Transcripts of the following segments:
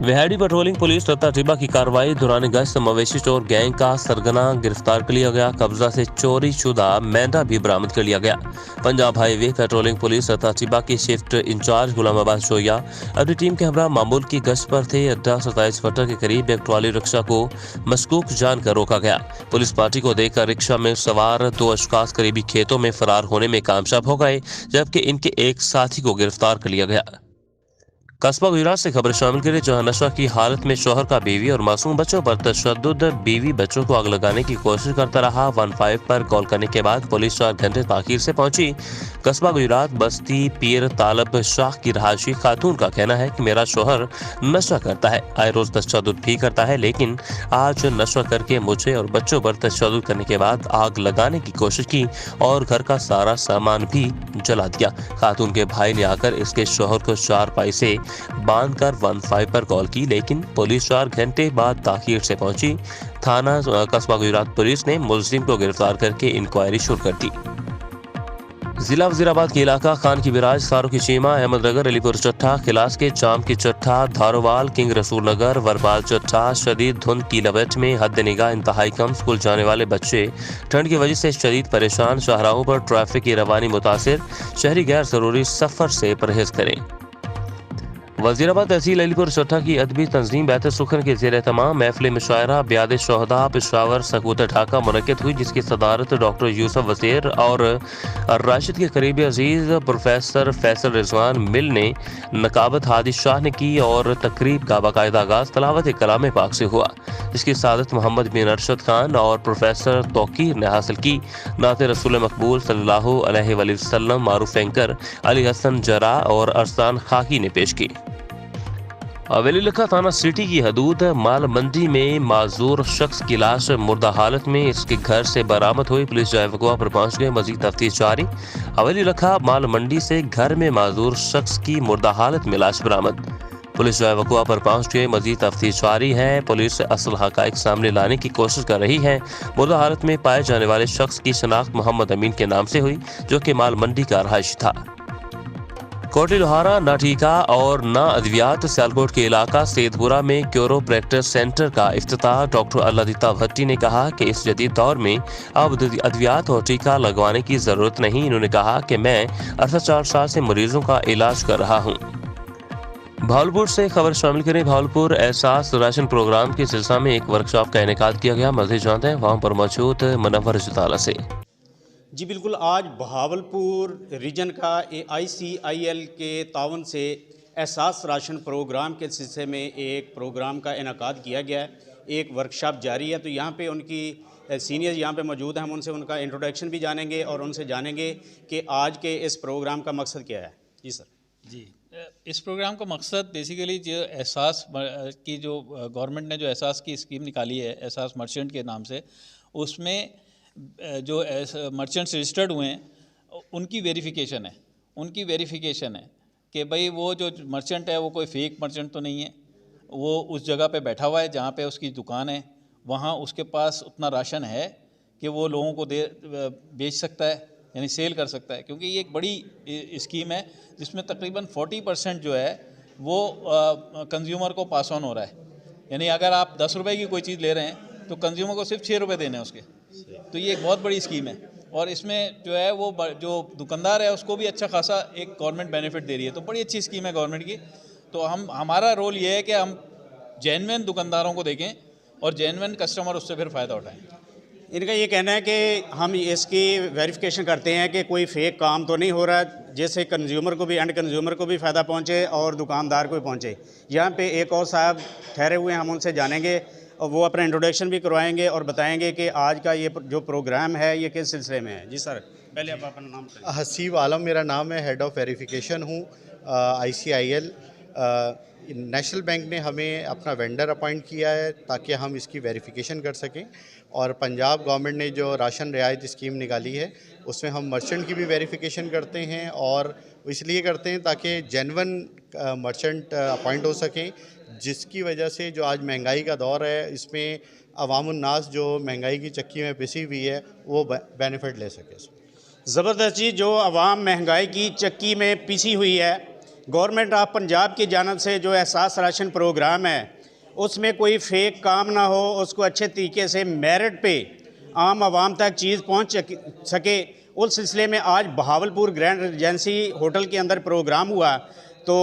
Vehari patrolling police तथा टिब्बा की कार्रवाई दौरान गश्त मवेशी चोर गैंग का सरगना गिरफ्तार कर लिया गया। कब्जा से चोरी शुदा मेंढा भी बरामद कर लिया गया। पंजाब हाईवे पेट्रोलिंग पुलिस तथा टिब्बा की शिफ्ट इंचार्ज गुलामाबाद शोया अपनी टीम के हमरा मामूल की गश्त पर थे। अड्डा 27 फटर के करीब एक ट्रॉली रिक्शा को मशकूक जानकर रोका गया। पुलिस पार्टी को देखकर रिक्शा में सवार 2 अशखास करीबी खेतों में फरार होने में कामयाब हो गए, जबकि इनके एक साथी को गिरफ्तार कर लिया गया। कस्बा गुजरात से खबर शामिल करें, जहां नशा की हालत में शोहर का बीवी और मासूम बच्चों पर तशद्दुद। बीवी बच्चों को आग लगाने की कोशिश करता रहा। 15 पर कॉल करने के बाद पुलिस 4 घंटे ताखीर से पहुंची। कस्बा गुजरात बस्ती पीर तालब शाह की रहायशी खातून का कहना है कि मेरा शोहर नशा करता है, आए रोज तशद्दुद भी करता है, लेकिन आज नशा करके मुझे और बच्चों पर तशद्दुद करने के बाद आग लगाने की कोशिश की और घर का सारा सामान भी जला दिया। खातून के भाई ने आकर इसके शोहर को 4 पाई से बांधकर 15 पर कॉल की, लेकिन पुलिस 4 घंटे बाद ताखीर से पहुंची। थाना कस्बा गुजरात पुलिस ने मुलजिम को गिरफ्तार करके इंक्वायरी शुरू कर दी। जिला वजीराबाद के इलाका खान की बिराज, सारो की चीमा, अहमदनगर, अलीपुर चट्टा, किलास के चाम की चट्टा, धारोवाल, किंग रसूल नगर, वरबाल चट्टा। शदीद धुंध की लपेट में हद निगाह इंतहाई कम। स्कूल जाने वाले बच्चे ठंड की वजह से शदीद परेशान। शाहराहों पर ट्रैफिक की रवानी मुतासिर। शहरी गैर जरूरी सफर से परहेज करें। वजीराबाद तहसील अलीपुर चट्टा की अदबी तंजीम बैत सुखन के ज़ेर तमाम महफिल मुशायरा ब्याद शोहदा पेशावर सकूत ढाका मुनक़िद हुई, जिसकी सदारत डॉक्टर यूसुफ वज़ीर और राशिद के करीबी अजीज़ प्रोफेसर फैसल रिजवान मिल ने नकाबत हादी शाह ने की और तकरीब का बाकायदा आगाज़ तलावत कलाम पाक से हुआ, जिसकी सादत मोहम्मद बिन अरशद खान और प्रोफेसर तौकीर ने हासिल की। नात रसूल मकबूल सल्लल्लाहु अलैहि वसल्लम मारूफ एंकर अली हसन जरा और अरसान खाकी ने पेश की। हवेली लखा थाना सिटी की हदूद माल मंडी में माजूर शख्स की लाश मुर्दा हालत में इसके घर से बरामद हुई। पुलिस जाए वक़ुआ पर पहुंच गए, मजीद तफ्तीश जारी। हवेली लखा माल मंडी से घर में माजूर शख्स की मुर्दा हालत में लाश बरामद। पुलिस जाए वक़ुआ पर पहुंच गए, मजीद तफ्तीश जारी है। पुलिस असल हक़ाइक़ सामने लाने की कोशिश कर रही है। मुर्दा हालत में पाए जाने वाले शख्स की शनाख्त मोहम्मद अमीन के नाम से हुई, जो कि माल मंडी का रहायशी था। कोटी लोहारा ना टीका और ना अद्वियात, सियालकोट के इलाका सैदपुरा में क्यूरो प्रैक्टिस सेंटर का इफ्तिताह। डॉक्टर अल्लादीता भट्टी ने कहा कि इस जदीद दौर में अब अद्वियात और टीका लगवाने की ज़रूरत नहीं। इन्होंने कहा कि मैं 4 साल से मरीजों का इलाज कर रहा हूँ। भावलपुर से खबर शामिल करें। भावलपुर एहसास राशन प्रोग्राम के सिलसिले में एक वर्कशॉप का इनेकाद किया गया। मज़ीद जानते हैं वहाँ पर मौजूद मुनव्वर जुताला से। जी बिल्कुल, आज बहावलपुर रीजन का ICIL के तावन से एहसास राशन प्रोग्राम के सिलसिले में एक प्रोग्राम का इनेकाद किया गया है। एक वर्कशॉप जारी है, तो यहाँ पे उनकी सीनियर्स यहाँ पे मौजूद हैं। हम उनसे उनका इंट्रोडक्शन भी जानेंगे और उनसे जानेंगे कि आज के इस प्रोग्राम का मकसद क्या है। जी सर। जी, इस प्रोग्राम का मकसद बेसिकली जो एहसास की जो गवर्नमेंट ने जो एहसास की स्कीम निकाली है, एहसास मर्चेंट के नाम से, उसमें जो मर्चेंट्स रजिस्टर्ड हुए हैं उनकी वेरिफिकेशन है कि भाई वो जो मर्चेंट है वो कोई फेक मर्चेंट तो नहीं है। वो उस जगह पे बैठा हुआ है जहाँ पे उसकी दुकान है, वहाँ उसके पास उतना राशन है कि वो लोगों को बेच सकता है, यानी सेल कर सकता है। क्योंकि ये एक बड़ी स्कीम है जिसमें तकरीबन 40% जो है वो कंज्यूमर को पास ऑन हो रहा है। यानी अगर आप 10 रुपये की कोई चीज़ ले रहे हैं तो कंज्यूमर को सिर्फ 6 रुपये देने हैं उसके। तो ये एक बहुत बड़ी स्कीम है और इसमें जो है वो जो दुकानदार है उसको भी अच्छा खासा एक गवर्नमेंट बेनिफिट दे रही है। तो बड़ी अच्छी स्कीम है गवर्नमेंट की। तो हमारा रोल ये है कि हम जेन्युइन दुकानदारों को देखें और जेन्युइन कस्टमर उससे फिर फ़ायदा उठाएं। इनका ये कहना है कि हम इसकी वेरिफिकेशन करते हैं कि कोई फेक काम तो नहीं हो रहा, जैसे कंज्यूमर को भी, एंड कंज्यूमर को भी फ़ायदा पहुंचे और दुकानदार को भी पहुंचे। यहाँ पे एक और साहब ठहरे हुए हैं, हम उनसे जानेंगे और वो अपना इंट्रोडक्शन भी करवाएंगे और बताएंगे कि आज का ये जो प्रोग्राम है ये किस सिलसिले में है। जी सर, पहले आप अपना नाम बताएं। हसीब आलम मेरा नाम है, हेड ऑफ़ वेरिफिकेशन हूँ ICIL। नेशनल बैंक ने हमें अपना वेंडर अपॉइंट किया है ताकि हम इसकी वेरिफिकेशन कर सकें, और पंजाब गवर्नमेंट ने जो राशन रियायत स्कीम निकाली है उसमें हम मर्चेंट की भी वेरिफिकेशन करते हैं, और इसलिए करते हैं ताकि जेन्युइन मर्चेंट अपॉइंट हो सकें, जिसकी वजह से जो आज महंगाई का दौर है इसमें अवामुन्नास जो महंगाई की चक्की में पिसी हुई है वो बेनिफिट ले सके। ज़बरदस्त जी, जो अवाम महंगाई की चक्की में पिसी हुई है गवर्नमेंट ऑफ पंजाब की जानब से जो एहसास राशन प्रोग्राम है उसमें कोई फेक काम ना हो, उसको अच्छे तरीके से मेरिट पे आम आवाम तक चीज़ पहुंच सके, उस सिलसिले में आज बहावलपुर ग्रैंड रीजेंसी होटल के अंदर प्रोग्राम हुआ। तो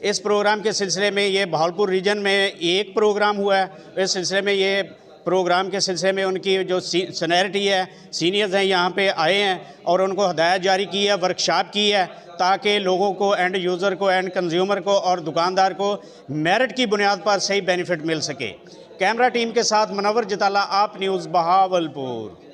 इस प्रोग्राम के सिलसिले में ये बहावलपुर रीजन में एक प्रोग्राम हुआ है। इस सिलसिले में ये प्रोग्राम के सिलसिले में उनकी जो सीनियरिटी है, सीनियर्स हैं यहाँ पे आए हैं और उनको हदायत जारी की है, वर्कशॉप की है, ताकि लोगों को, एंड यूज़र को, एंड कंज्यूमर को और दुकानदार को मेरिट की बुनियाद पर सही बेनिफिट मिल सके। कैमरा टीम के साथ मुनव्वर जताला, आप न्यूज़ बहावलपुर।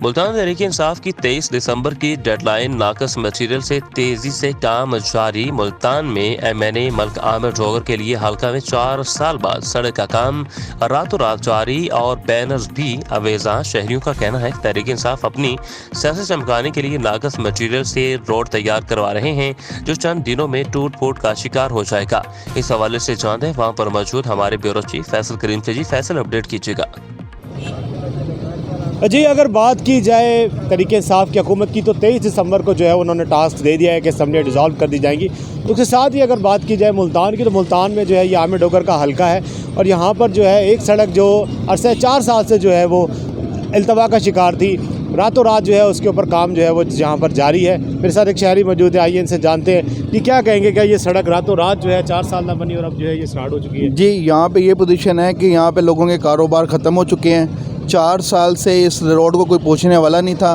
मुल्तान तहरीक इंसाफ की 23 दिसंबर की डेडलाइन, नाकस मटीरियल से तेजी से काम जारी। मुल्तान में MNA मलिक आमिर डोगर के लिए हल्का में 4 साल बाद सड़क का काम रातों रात जारी और बैनर्स भी अवेजा। शहरियों का कहना है कि तहरीक इंसाफ अपनी सियासत चमकाने के लिए नाकस मटीरियल से रोड तैयार करवा रहे हैं, जो चंद दिनों में टूट फूट का शिकार हो जाएगा। इस हवाले से जानते हैं वहाँ पर मौजूद हमारे ब्यूरो चीफ फैसल करीम से। जी फैसल, अपडेट कीजिएगा। जी, अगर बात की जाए तरीके इंसाफ की हुकूमत की तो 23 दिसंबर को जो है उन्होंने टास्क दे दिया है कि असम्बली डिज़ोल्व कर दी जाएंगी। उसके साथ ही अगर बात की जाए मुल्तान की, तो मुल्तान में जो है ये आमिर डोगर का हल्का है और यहाँ पर जो है एक सड़क जो अरसे 4 साल से जो है वो इल्तवा का शिकार थी, रातों रात जो है उसके ऊपर काम जो है वो यहाँ पर जारी है। मेरे साथ एक शहरी मौजूद है, आइए इनसे जानते हैं कि क्या कहेंगे, क्या ये सड़क रातों रात जो है 4 साल ना बनी और अब जो है ये स्टार्ट हो चुकी है? जी, यहाँ पे ये पोजीशन है कि यहाँ पे लोगों के कारोबार ख़त्म हो चुके हैं। 4 साल से इस रोड को कोई पूछने वाला नहीं था।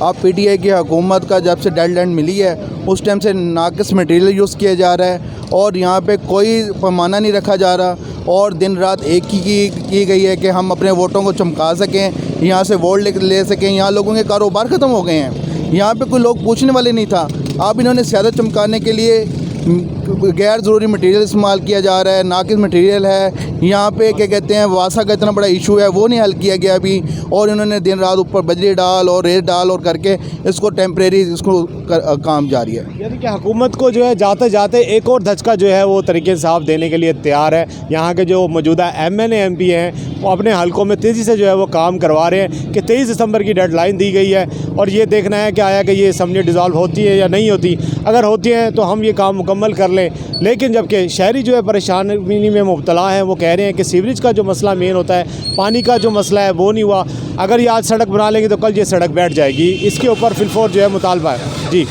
अब PTI की हुकूमत का जब से डेडलाइन मिली है उस टाइम से नाकिस मटेरियल यूज़ किया जा रहा है और यहाँ पे कोई पैमाना नहीं रखा जा रहा और दिन रात एक ही की गई है कि हम अपने वोटों को चमका सकें, यहाँ से वोट ले सकें। यहाँ लोगों के कारोबार ख़त्म हो गए हैं, यहाँ पे कोई लोग पूछने वाले नहीं था। अब इन्होंने सियासत चमकाने के लिए गैर ज़रूरी मटेरियल इस्तेमाल किया जा रहा है, नाकिस मटेरियल है। यहाँ पे क्या कहते हैं, वासा का इतना बड़ा इशू है वो नहीं हल किया गया अभी, और इन्होंने दिन रात ऊपर बजरी डाल और रेत डाल और करके इसको टेम्परेरी काम जारी है। यानी कि हुकूमत को जो है जाते जाते एक और धचका जो है वो तरीके इंसाफ देने के लिए तैयार है। यहाँ के जो मौजूदा MNA MP हैं वो अपने हलकों में तेज़ी से जो है वो काम करवा रहे हैं कि 23 दिसंबर की डेडलाइन दी गई है और ये देखना है कि आया कि ये असम्बली डिज़ोल्व होती है या नहीं होती। अगर होती हैं तो हम ये काम मुकम्मल कर लें, लेकिन जबकि शहरी जो है परेशानी में मुब्तला हैं, वो कह रहे हैं कि सीवरेज का जो मसला मेन होता है, पानी का जो मसला है वो नहीं हुआ। अगर ये आज सड़क बना लेंगे तो कल ये सड़क बैठ जाएगी। इसके ऊपर फिलफोर जो है मुतालबा है। जी,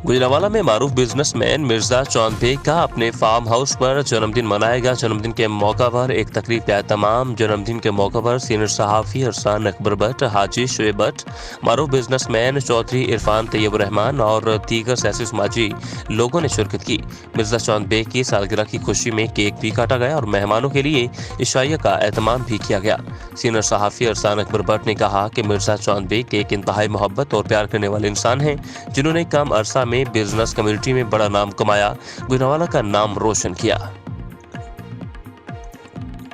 गुजरांवाला में मारूफ बिजनेसमैन मिर्जा चौंद बेग का अपने फार्म हाउस पर जन्मदिन मनाएगा। जन्मदिन के मौका पर एक तकरीब का तमाम। जन्मदिन के मौका पर सीनियर सहाफ़ी अरसान अकबर भट्ट, हाजी शुएब भट्ट, मारूफ बिजनेसमैन चौधरी इरफान तैयब रहमान और दीगर सियासी समाजी लोगों ने शिरकत की। मिर्जा चौंद बेग की सालगिरह की खुशी में केक भी काटा गया और मेहमानों के लिए इशाइया का एहतमाम भी किया गया। सीनियर सहाफ़ी अरसान अकबर भट्ट ने कहा कि मिर्जा चौंद बेग एक इंतहाई मोहब्बत और प्यार करने वाले इंसान हैं, जिन्होंने कम अरसा में बिजनेस कम्युनिटी में बड़ा नाम कमाया, गुजरांवाला का नाम रोशन किया।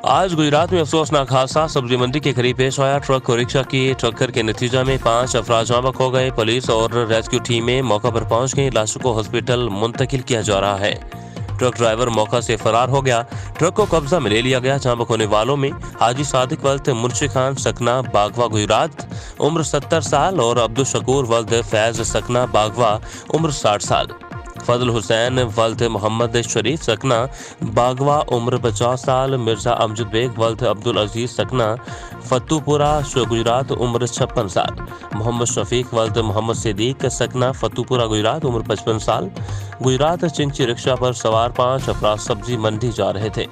आज गुजरात में अफसोसनाक हादसा सब्जी मंडी के करीब पेश आया। ट्रक और रिक्शा की टक्कर के नतीजा में 5 अफराद जामक हो गए। पुलिस और रेस्क्यू टीमें मौका पर पहुंच गई। लाशों को हॉस्पिटल मुंतकिल किया जा रहा है। ट्रक ड्राइवर मौका से फरार हो गया। ट्रक को कब्जा में ले लिया गया। जामक होने वालों में हाजी सादिक वल्द मुंशी खान सकना बागवा गुजरात उम्र 70 साल और अब्दुल शकूर वल्द फैज सकना बागवा उम्र 60 साल, फजल हुसैन वल्द मोहम्मद शरीफ सकना बागवा उम्र 50 साल, मिर्जा अमजद बेग वल्द अब्दुल अजीज सकना फतूपुरा गुजरात उम्र 56 साल, मोहम्मद शफीक वल्द मोहम्मद सिद्दीक सकना फतूपुरा गुजरात उम्र 55 साल। गुजरात चिंची रिक्शा पर सवार 5 अफराद सब्जी मंडी जा रहे थे।